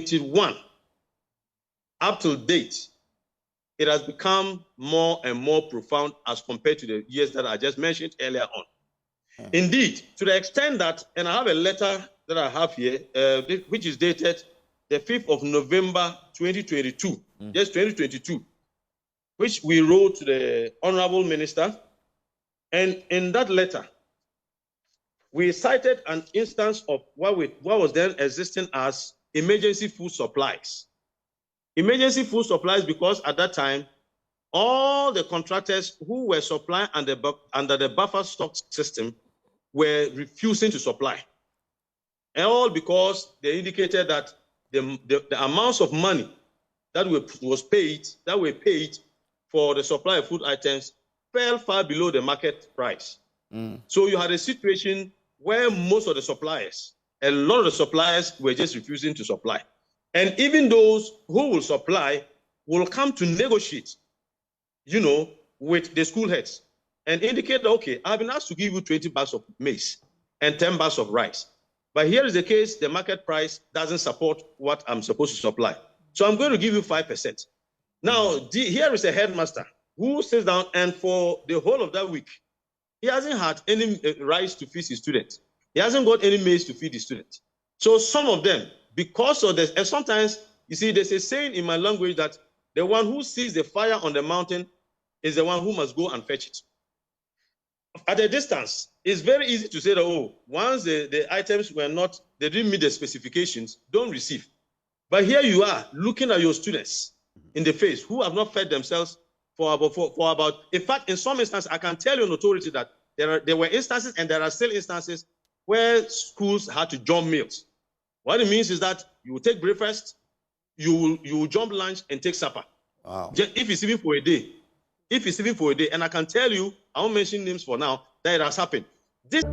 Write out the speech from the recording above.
2021 up till date, it has become more and more profound as compared to the years that I just mentioned earlier on. Indeed, to the extent that, and I have a letter that I have here, which is dated the 5th of November 2022, just 2022, which we wrote to the Honorable Minister. And in that letter, we cited an instance of what was then existing as emergency food supplies. Emergency food supplies because at that time, all the contractors who were supplying under the buffer stock system were refusing to supply. And all because they indicated that the amounts of money that were paid for the supply of food items fell far below the market price. So you had a situation where most of the suppliers, a lot of the suppliers were just refusing to supply. And even those who will supply will come to negotiate, with the school heads and indicate, okay, I've been asked to give you 20 bags of maize and 10 bags of rice. But here is the case, the market price doesn't support what I'm supposed to supply. So I'm going to give you 5%. Now, here is a headmaster who sits down and for the whole of that week, he hasn't had any rice to feed his students. He hasn't got any maize to feed his students. So some of them, because of this, and sometimes, you see, there's a saying in my language that the one who sees the fire on the mountain is the one who must go and fetch it. At a distance, it's very easy to say that, oh, once the items they didn't meet the specifications, don't receive. But here you are, looking at your students in the face who have not fed themselves for about, in fact, in some instances, I can tell you on authority that there were instances and there are still instances where schools had to jump meals. What it means is that you will take breakfast, you will jump lunch and take supper. Wow. If it's even for a day. If it's even for a day. And I can tell you, I won't mention names for now, that it has happened. This